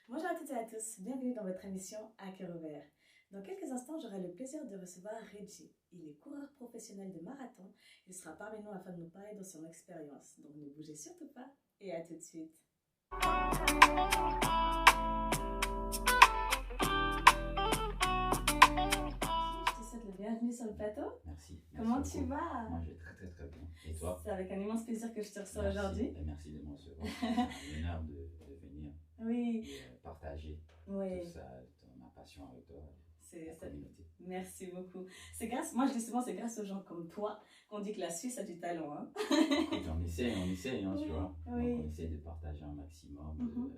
Bonjour à toutes et à tous, bienvenue dans votre émission À cœur ouvert. Dans quelques instants, j'aurai le plaisir de recevoir Reggie. Il est coureur professionnel de marathon. Il sera parmi nous afin de nous parler de son expérience. Donc ne bougez surtout pas et à tout de suite. Je te souhaite le bienvenue sur le plateau. Merci. Comment Merci tu beaucoup. vas? Moi, je vais très bien. Et toi? C'est avec un immense plaisir que je te reçois Merci. aujourd'hui. Et merci de me recevoir. C'est un honneur de venir Oui. et partager Oui. tout ça, ma passion avec toi, la communauté. Merci beaucoup. C'est grâce, moi je dis souvent, c'est grâce aux gens comme toi qu'on dit que la Suisse a du talent. Hein. Écoute, on essaie, hein, oui, tu vois. Oui. Donc, on essaie de partager un maximum,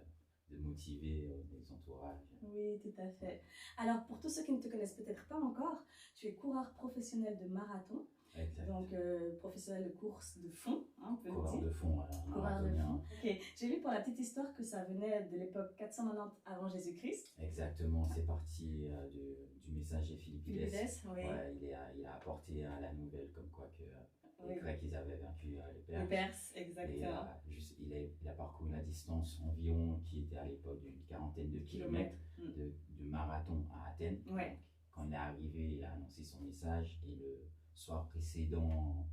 de motiver les entourages. Oui, tout à fait. Alors, pour tous ceux qui ne te connaissent peut-être pas encore, tu es coureur professionnel de marathon. Exact. Donc, professionnel de course de fond, hein, on peut Coureur le dire. de fond, voilà. Coureur de fond. Ok. J'ai lu pour la petite histoire que ça venait de l'époque 490 avant Jésus-Christ. Exactement, c'est parti du messager Philippides. Oui. Ouais, il a apporté la nouvelle comme quoi que les Grecs, ils avaient vaincu les Perses. Les Perses, exactement. Et, il a parcouru la distance environ, qui était à l'époque d'une quarantaine de kilomètres de marathon à Athènes. Ouais. Donc, quand il est arrivé, il a annoncé son message et le soir précédent,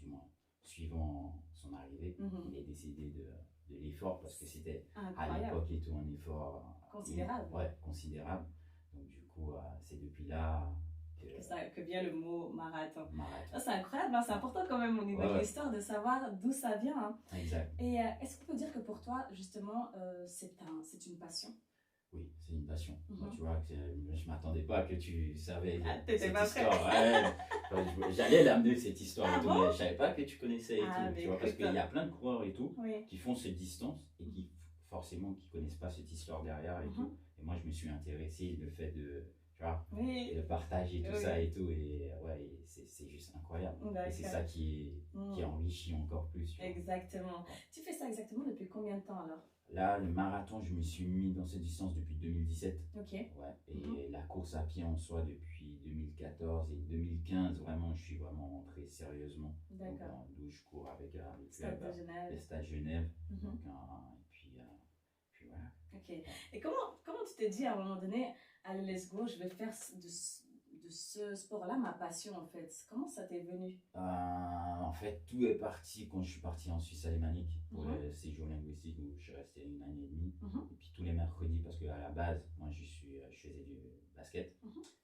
du moins suivant son arrivée, il est décédé de l'effort parce que c'était à l'époque et tout un effort considérable. Considérable. Donc du coup, c'est depuis là que vient le mot marathon. Marathon. C'est incroyable, hein, c'est important quand même au niveau de l'histoire de savoir d'où ça vient. Hein. Exact. Et est-ce qu'on peut dire que pour toi, justement, c'est une passion? Oui, c'est une passion. Tu vois, je ne m'attendais pas que tu savais cette pas histoire. J'allais l'amener cette histoire et tout, mais je ne savais pas que tu connaissais et tout. Tu vois, parce qu'il y a plein de coureurs et tout qui font cette distance et qui forcément qui connaissent pas cette histoire derrière et tout. Et moi, je me suis intéressé le fait de, tu vois, et de partager tout ça et tout. Et ouais, c'est juste incroyable. Et c'est ça qui enrichit encore plus. Tu vois. Exactement. Tu fais ça exactement depuis combien de temps alors? Là, le marathon, je me suis mis dans cette distance depuis 2017. Ok. Ouais. Et la course à pied en soi depuis 2014 et 2015, vraiment, je suis vraiment entré sérieusement. D'accord. D'où je cours avec le Stade de Genève. Le Stade Genève. Donc, puis voilà. Ok. Et comment tu t'es dit à un moment donné, allez, let's go, je vais faire de ce sport-là ma passion en fait? Comment ça t'est venu? En fait, tout est parti quand je suis parti en Suisse alémanique pour le séjour linguistique où je suis resté 1 année et demie. Et puis tous les mercredis, parce qu'à la base, moi je faisais du basket.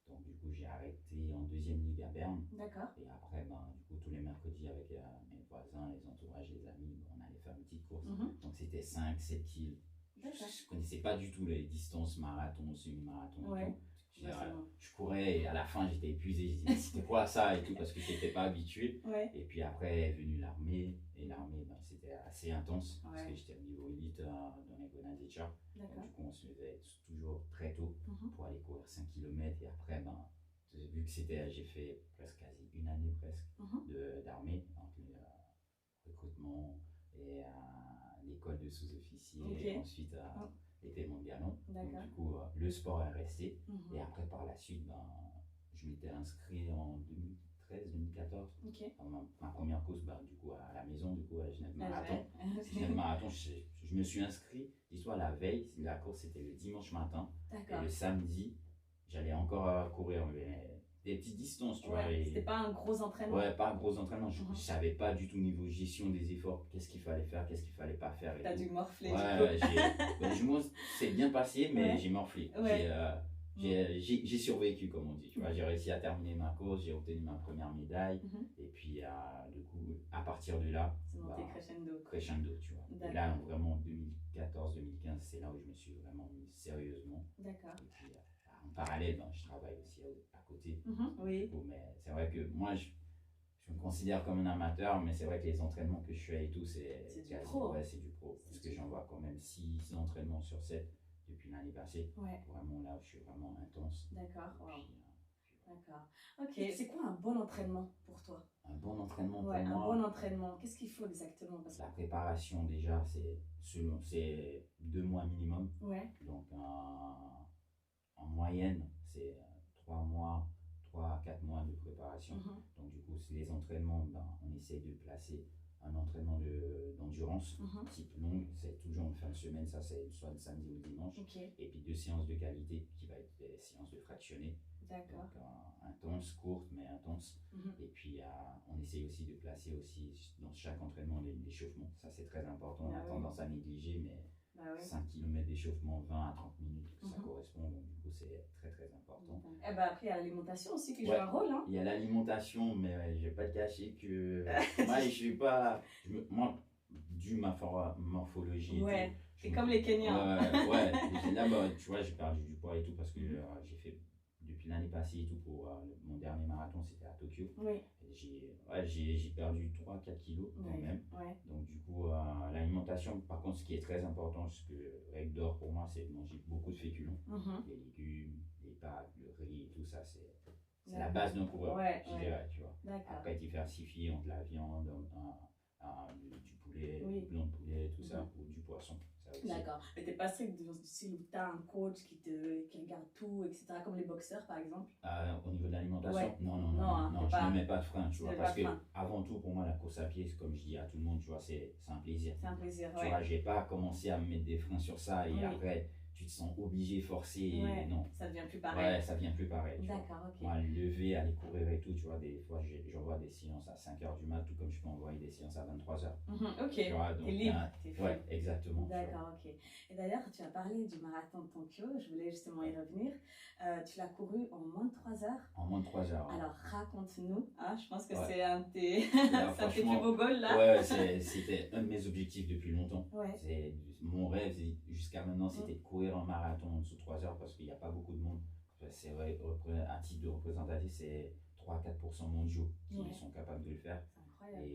Donc du coup, j'ai arrêté en deuxième ligue à Berne. D'accord. Et après, du coup, tous les mercredis avec mes voisins, les entourages, les amis, on allait faire une petite course. Donc c'était 5-7 kills. Je ne connaissais pas du tout les distances marathon, semi-marathon et tout. Je courais et à la fin j'étais épuisé, je disais c'était quoi ça et tout parce que je n'étais pas habitué. Et puis après est venue l'armée et l'armée c'était assez intense parce que j'étais au niveau élite dans les Grenadiers. Donc du coup on se levait toujours très tôt pour aller courir 5 km et après vu que j'ai fait presque quasi une année presque d'armée entre le recrutement et l'école de sous-officiers et ensuite les paiements de galon. Donc du coup le sport est resté et après par la suite je m'étais inscrit en 2013-2014 ma première course du coup à la maison du coup à Genève Marathon. Genève Marathon je me suis inscrit l'histoire la veille, la course c'était le dimanche matin et le samedi j'allais encore courir des petites distances, tu vois. C'était pas un gros entraînement. Ouais, pas un gros entraînement. Je savais pas du tout niveau gestion des efforts, qu'est-ce qu'il fallait faire, qu'est-ce qu'il fallait pas faire. T'as dû morfler. Ouais, c'est bien passé, mais j'ai morflé. J'ai survécu, comme on dit. Tu vois, j'ai réussi à terminer ma course, j'ai obtenu ma première médaille. Et puis, du coup, à partir de là, c'est monté crescendo, tu vois. Et là, vraiment, 2014-2015, c'est là où je me suis vraiment mis sérieusement. D'accord. Et puis, en parallèle, je travaille aussi à côté. Oui. Mais c'est vrai que moi, je me considère comme un amateur, mais c'est vrai que les entraînements que je fais et tout, c'est du pro. Ouais, c'est du pro. Parce que j'en vois quand même 6 entraînements sur 7 depuis l'année passée. Vraiment là où je suis vraiment intense. D'accord. D'accord. Ok. C'est quoi un bon entraînement pour toi? Un bon entraînement pour moi. Un bon entraînement. Qu'est-ce qu'il faut exactement? La préparation déjà, c'est 2 mois minimum. Donc en moyenne, c'est 3 mois, 3 à 4 mois de préparation. Donc du coup, les entraînements, on essaie de placer un entraînement d'endurance, type longue, c'est toujours en fin de semaine, ça c'est soit le samedi ou le dimanche. Et puis 2 séances de qualité qui va être des séances de fractionné. D'accord. Donc intense, courte mais intense. Et puis on essaye aussi de placer aussi dans chaque entraînement l'échauffement. Ça c'est très important, on a tendance à négliger, mais 5 km d'échauffement, 20 à 30 minutes, ça correspond, donc du coup c'est très très important. Et bah après il y a l'alimentation aussi qui joue un rôle. Hein. Il y a l'alimentation, mais je vais pas te cacher que moi je suis pas, moi dû ma morphologie. C'est comme les Kenyans. Là tu vois j'ai perdu du poids et tout parce que j'ai fait depuis l'année passée et tout pour mon dernier marathon, c'était à Tokyo. J'ai perdu 3-4 kilos quand même. Donc du coup l'alimentation, par contre ce qui est très important, ce que règle d'or pour moi, c'est de manger beaucoup de féculents, les légumes, les pâtes, le riz, tout ça c'est la base d'un coureur, je dirais, tu vois. Après diversifier entre la viande, du poulet, du blanc de poulet, tout ça, ou du poisson. D'accord. Mais t'es pas strict si tu as un coach qui regarde tout, etc., comme les boxeurs par exemple? Au niveau de l'alimentation? Non, je ne mets pas de frein, tu vois, parce que avant tout, pour moi, la course à pied, comme je dis à tout le monde, tu vois, c'est un plaisir. C'est un plaisir, tu vois, j'ai pas commencé à me mettre des freins sur ça et après, tu te sens obligé, forcé, non. Ça devient plus pareil. Ça devient plus pareil. D'accord, ok. Moi, lever, aller courir et tout, tu vois, des fois, j'envoie des séances à 5h du mat, tout comme je peux envoyer des séances à 23h. Ok, t'es libre, t'es free. Ouais, exactement. D'accord, ok. Et d'ailleurs, tu as parlé du marathon de Tokyo, je voulais justement y revenir. Tu l'as couru en moins de 3 heures. En moins de 3 heures. Alors, raconte-nous, hein, je pense que c'est un de tes plus beaux goals là. Ouais, c'était un de mes objectifs depuis longtemps. Mon rêve jusqu'à maintenant, c'était de courir un marathon en dessous de 3 heures parce qu'il n'y a pas beaucoup de monde. C'est vrai, à titre de représentatif, c'est 3-4% mondiaux qui sont capables de le faire. C'est incroyable.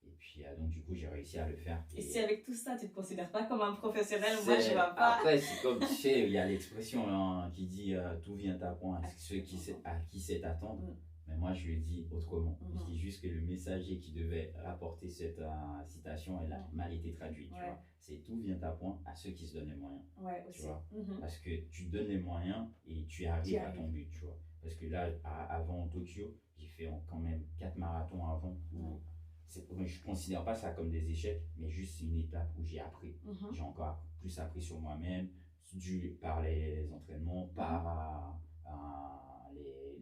Et puis, donc, du coup, j'ai réussi à le faire. Et si avec tout ça, tu ne te considères pas comme un professionnel, moi, je ne vois pas. Après, c'est comme tu sais, il y a l'expression qui dit tout vient à point à ceux à qui c'est attendre. Mais moi, je le dis autrement. Je dis juste que le messager qui devait rapporter cette citation, elle a mal été traduite. Tu vois. C'est tout vient à point à ceux qui se donnent les moyens. Tu vois. Parce que tu donnes les moyens et tu arrives à ton but. Tu vois. Parce que là, avant Tokyo, j'ai fait quand même 4 marathons avant. Je ne considère pas ça comme des échecs, mais juste une étape où j'ai appris. J'ai encore plus appris sur moi-même, dû par les entraînements, par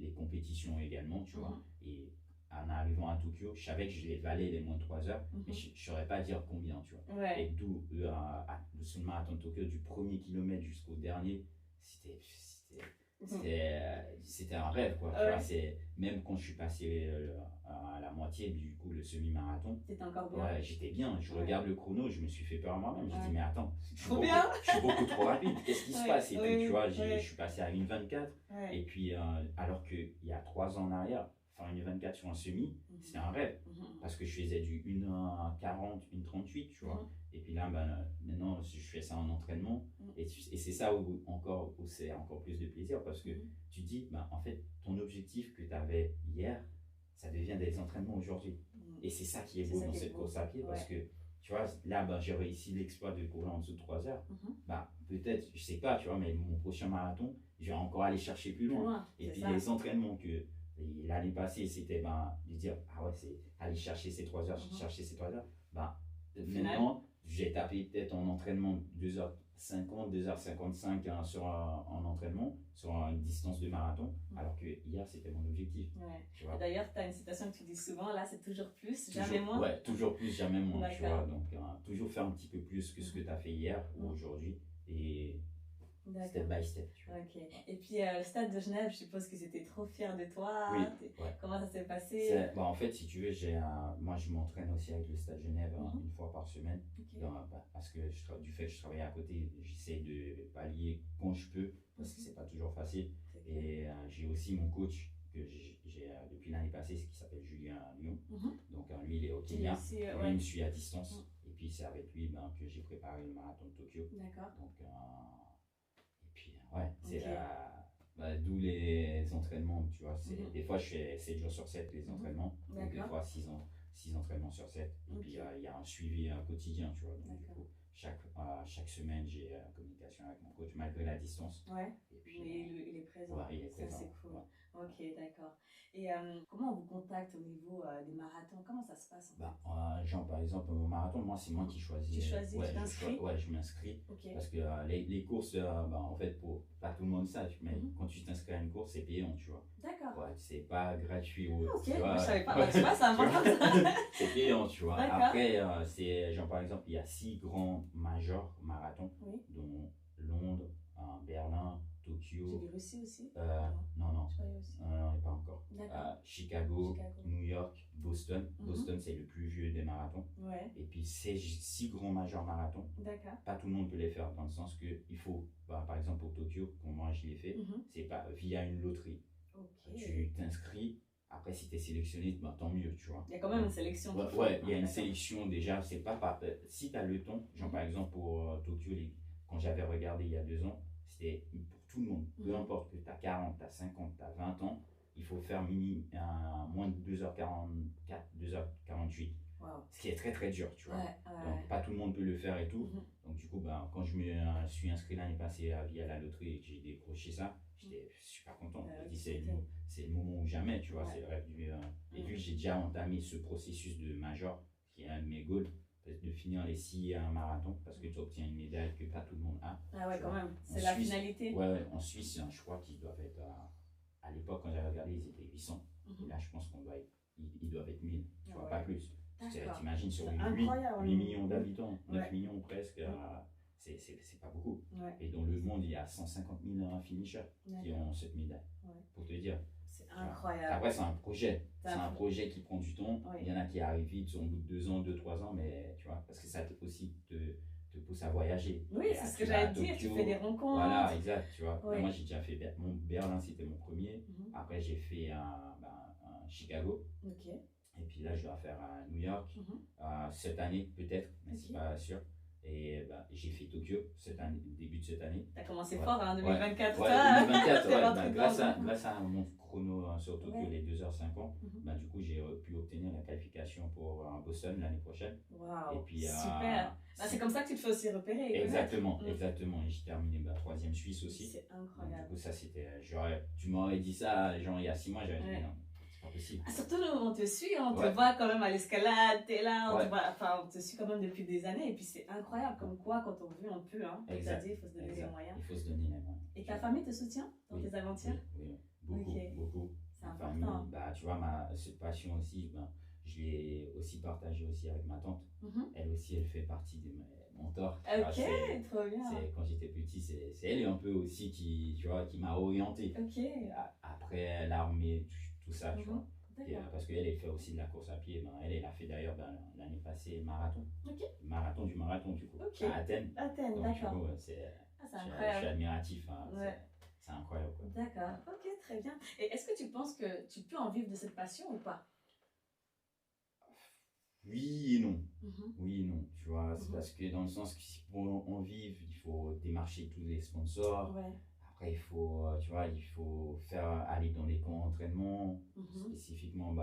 les compétitions également, tu vois. Et en arrivant à Tokyo, je savais que je valais les moins de 3 heures, mais je ne saurais pas dire combien, tu vois. Et d'où le marathon de Tokyo, du premier kilomètre jusqu'au dernier, c'était un rêve, quoi. Tu vois, même quand je suis passé à la moitié, du coup, le semi-marathon, encore bien. J'étais bien. Je regarde le chrono, je me suis fait peur moi-même. Je me dis, mais attends, je suis beaucoup trop rapide. Qu'est-ce qui se passe? Et puis, tu vois, je suis passé à 1,24. Et puis, alors qu'il y a 3 ans en arrière, faire 1,24 sur un semi, c'était un rêve. Parce que je faisais du 1,40, 1,38, tu vois. Et puis là, maintenant, je fais ça en entraînement. Et c'est ça où c'est encore plus de plaisir parce que tu te dis, en fait, ton objectif que tu avais hier, ça devient des entraînements aujourd'hui. Et c'est ça qui est beau dans cette course à pied parce que, tu vois, là, j'ai réussi l'exploit de courir en dessous de 3 heures. Peut-être, je sais pas, tu vois, mais mon prochain marathon, je vais encore aller chercher plus loin. Et puis, les entraînements que l'année passée, c'était de dire, ah ouais, c'est aller chercher ces 3 heures, chercher ces 3 heures. Maintenant, j'ai tapé peut-être en entraînement 2h50, 2h55 en entraînement sur une distance de marathon, alors que hier c'était mon objectif. D'ailleurs, tu as une citation que tu dis souvent, là c'est toujours plus, jamais moins. Ouais, toujours plus, jamais moins. Tu vois, donc toujours faire un petit peu plus que ce que tu as fait hier ou aujourd'hui. Et step by step. Tu vois. Ok. Et puis le stade de Genève, je suppose qu'ils étaient trop fiers de toi. Oui. Comment ça s'est passé? En fait, si tu veux, moi je m'entraîne aussi avec le stade Genève une fois par semaine. Parce que du fait que je travaille à côté, j'essaie de pallier quand je peux, parce que c'est pas toujours facile. Et j'ai aussi mon coach que j'ai depuis l'année passée, qui s'appelle Julien Lyon. Donc lui, il est au Kenya. Lui, il me suit à distance. Et puis c'est avec lui que j'ai préparé le marathon de Tokyo. D'accord. Donc, c'est d'où les entraînements, tu vois. Des fois, je fais 7 jours sur 7 les entraînements, donc des fois 6 entraînements sur 7. Et puis, il y a un suivi quotidien, tu vois. Donc, du coup, chaque semaine, j'ai communication avec mon coach, malgré la distance. Et puis, puis, il est présent. Ouais, il est Ça, présent. c'est cool. Ouais. Ok, d'accord. Et comment on vous contacte au niveau des marathons? Comment ça se passe en Bah, fait? genre par exemple au marathon, moi c'est moi qui choisis. Tu choisis, Ouais, tu t'inscris? ouais, je m'inscris. Ok. Parce que les courses, bah, en fait, pour pas tout le monde sache, mais quand tu t'inscris à une course, c'est payant, tu vois. D'accord. Ouais, c'est pas gratuit. Ah, ok, Tu vois, moi je savais pas. Bah, tu vois, c'est important ça. c'est payant, tu vois. D'accord. Après, c'est genre par exemple, il y a 6 grands majors marathons, Oui. dont Londres, Berlin, J'ai Tokyo. vu Russie aussi? Non. Je croyais aussi. Non, pas encore. D'accord. Chicago, New York, Boston. Boston, c'est le plus vieux des marathons. Ouais. Et puis, ces 6 grands majeurs marathons, D'accord. pas tout le monde peut les faire, dans le sens que il faut, bah, par exemple pour Tokyo, comme moi je l'ai fait, c'est pas via une loterie. Ok. Tu t'inscris, après si tu es sélectionné, bah, tant mieux, tu vois. Il y a quand même une sélection. Ouais, il y a une sélection déjà, c'est pas par, si tu as le temps, genre par exemple pour Tokyo, quand j'avais regardé il y a 2 ans, c'était pour tout le monde, peu importe que tu as 40, tu as 50, tu as 20 ans, il faut faire moins de 2h44, 2h48. Wow. Ce qui est très très dur, tu vois. Donc pas tout le monde peut le faire et tout. Donc du coup, bah, quand je me suis inscrit l'année passée via la loterie et que j'ai décroché ça, j'étais super content. Je dis c'est le moment ou jamais, tu vois, c'est le rêve du... Et vu que j'ai déjà entamé ce processus de major, qui est un de mes goals, de finir les 6 marathons, parce que tu obtiens une médaille que pas tout le monde a. Ah ouais, quand même, c'est la finalité. Ouais, en Suisse, je crois qu'ils doivent être, à l'époque quand j'avais regardé, ils étaient 800. Et là, je pense ils doivent être 1000, tu vois, pas plus. T'imagines sur 8 millions d'habitants, 9 millions presque, c'est pas beaucoup. Et dans le monde, il y a 150 000 finishers qui ont cette médaille, pour te dire. C'est incroyable. Après, c'est un projet. C'est un projet qui prend du temps. Il y en a qui arrivent vite, au bout de 2 ans, 2-3 ans, mais tu vois, parce que ça aussi te pousse à voyager. Oui, c'est ce que j'allais dire, tu fais des rencontres. Voilà, exact, tu vois. Moi, j'ai déjà fait Berlin, c'était mon premier. Après, j'ai fait un Chicago. Ok. Et puis là, je dois faire à New York cette année, peut-être, mais c'est pas sûr. Et j'ai fait Tokyo début de cette année. T'as commencé fort, hein, 2024. Ouais, 2024, grâce à mon chrono sur Tokyo, les 2h50, du coup, j'ai pu obtenir la qualification pour Boston l'année prochaine. Waouh, et puis, super. C'est comme ça que tu te fais aussi repérer. Exactement. Et j'ai terminé 3e Suisse aussi. C'est incroyable. Donc, du coup, ça, c'était. Tu m'aurais dit ça, genre, il y a 6 mois, j'aurais dit non. Ah, surtout nous, on te suit, on te voit quand même à l'escalade, t'es là, on te suit quand même depuis des années, et puis c'est incroyable comme quoi quand on veut, on peut, hein. Comme tu as dit, il faut se donner les moyens. Il faut se donner les moyens. Et ta famille te soutient dans tes aventures? Oui, beaucoup. C'est important. Famille, tu vois, cette passion aussi, je l'ai aussi partagée aussi avec ma tante. Elle aussi, elle fait partie de mes mentors. Ok, trop bien. Quand j'étais petit, c'est elle un peu aussi qui m'a orienté. Après l'armée, tout ça, tu vois. Parce qu'elle fait aussi de la course à pied. Elle a fait d'ailleurs l'année passée marathon. Marathon du marathon, du coup. À Athènes. D'accord. Donc, du coup, c'est incroyable. Je suis admiratif. C'est incroyable. D'accord. Ok, très bien. Et est-ce que tu penses que tu peux en vivre de cette passion ou pas? Oui et non. Oui et non. Tu vois, c'est parce que dans le sens que pour en vivre, il faut démarcher tous les sponsors. Après, il faut aller dans les camps d'entraînement. Spécifiquement,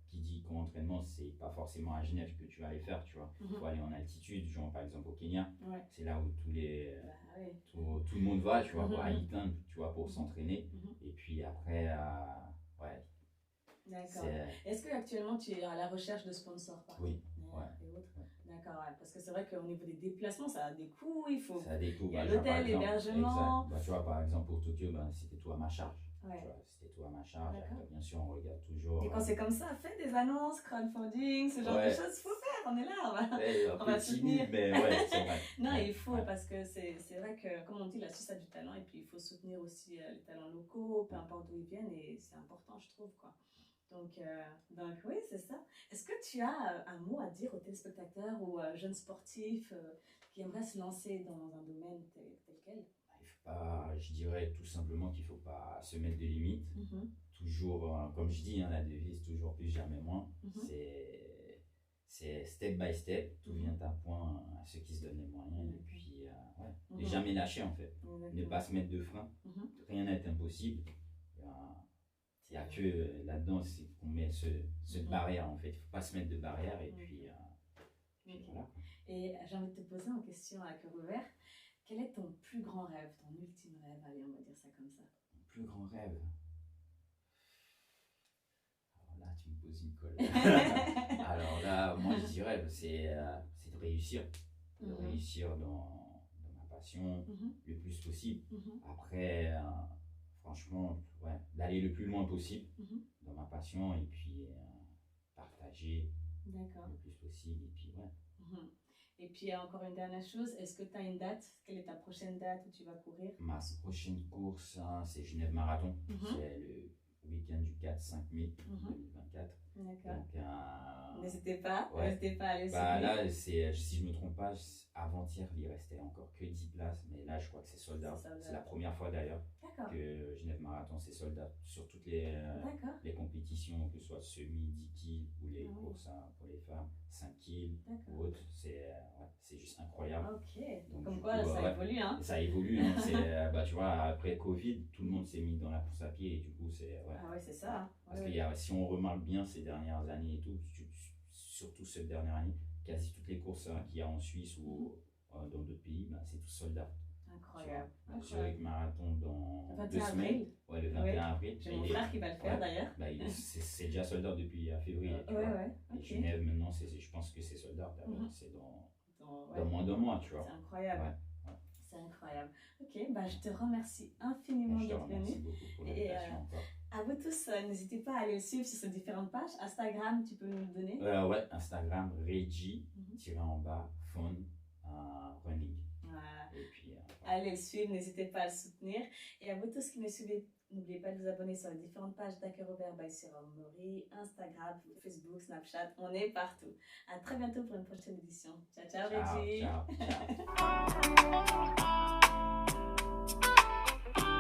qui dit camp d'entraînement, c'est pas forcément à Genève que tu vas aller faire, tu vois. Il faut aller en altitude, genre par exemple au Kenya. C'est là où tout le monde va, tu vois, à Itin, tu vois, pour s'entraîner. Et puis après, D'accord. Est-ce qu'actuellement tu es à la recherche de sponsors par Oui. Et autres. D'accord, parce que c'est vrai qu'au niveau des déplacements, ça a des coûts, il faut. Ça a des coûts. L'hôtel, l'hébergement. Tu vois, par exemple, pour Tokyo, c'était tout à ma charge. Tu vois, c'était tout à ma charge. Après, bien sûr, on regarde toujours. Et quand c'est comme ça, fais des annonces, crowdfunding, ce genre de choses, il faut faire, on est là, on va soutenir. Mais c'est vrai. Non, il faut, parce que c'est vrai que, comme on dit, la Suisse a du talent, et puis il faut soutenir aussi les talents locaux, peu importe d'où ils viennent, et c'est important, je trouve, quoi. Donc oui, c'est ça. Est-ce que tu as un mot à dire aux téléspectateurs ou jeunes sportifs qui aimeraient se lancer dans un domaine tel quel? Je dirais tout simplement qu'il ne faut pas se mettre de limites. Toujours, comme je dis, la devise, toujours plus, jamais moins. C'est step by step, tout vient à point à ceux qui se donnent les moyens. Et puis, ne jamais lâcher en fait. Ne pas se mettre de frein. Rien n'est impossible. Il n'y a que là-dedans qu'on met cette barrière en fait. Il ne faut pas se mettre de barrière et puis voilà. Et j'ai envie de te poser une question à cœur ouvert. Quel est ton plus grand rêve, ton ultime rêve? Allez, on va dire ça comme ça. Mon plus grand rêve. Alors là, tu me poses une colle. Alors là, moi, je dirais, c'est de réussir. De réussir dans ma passion le plus possible. Après, franchement, ouais, d'aller le plus loin possible dans ma passion et puis partager le plus possible. Et puis, ouais. Et puis, encore une dernière chose, est-ce que tu as une date? Quelle est ta prochaine date où tu vas courir? Ma prochaine course, hein, c'est Genève Marathon. C'est le week-end du 4-5 mai 2024. D'accord. Donc, n'hésitez pas, ouais. n'hésitez pas à aller là, si je ne me trompe pas, avant-hier, il restait encore que 10 places. Mais là, je crois que c'est sold out. C'est la première fois d'ailleurs que Genève Marathon, c'est sold out sur toutes les compétitions, que ce soit semi, 10 kills ou les courses pour les femmes, 5 kills ou autres. C'est juste incroyable. Donc, comme quoi, ça évolue. Hein. Ça évolue. Hein. Tu vois, après Covid, tout le monde s'est mis dans la course à pied et du coup, c'est. Ah ouais, c'est ça. Parce que si on remarque bien ces dernières années et tout, surtout cette dernière année, quasi toutes les courses qu'il y a en Suisse ou dans d'autres pays, c'est tout sold out. Incroyable. Zurich Marathon dans 2 semaines. Ouais, le 21 avril. J'ai mon frère qui va le faire d'ailleurs. C'est déjà sold out depuis février. Et Genève, maintenant, je pense que c'est sold out. C'est dans moins d'un mois, tu vois. C'est incroyable. C'est incroyable. Ok, je te remercie infiniment d'être venu. Merci beaucoup pour l'invitation encore. À vous tous, n'hésitez pas à aller le suivre sur ces différentes pages. Instagram, tu peux nous le donner? Ouais, Instagram, Reggie-fun running. Voilà. Et puis, allez le suivre, n'hésitez pas à le soutenir. Et à vous tous qui me suivez, n'oubliez pas de vous abonner sur les différentes pages d'Hacker by Sarah Mori, Instagram, Facebook, Snapchat, on est partout. À très bientôt pour une prochaine édition. Ciao, ciao, Reggie. Ciao.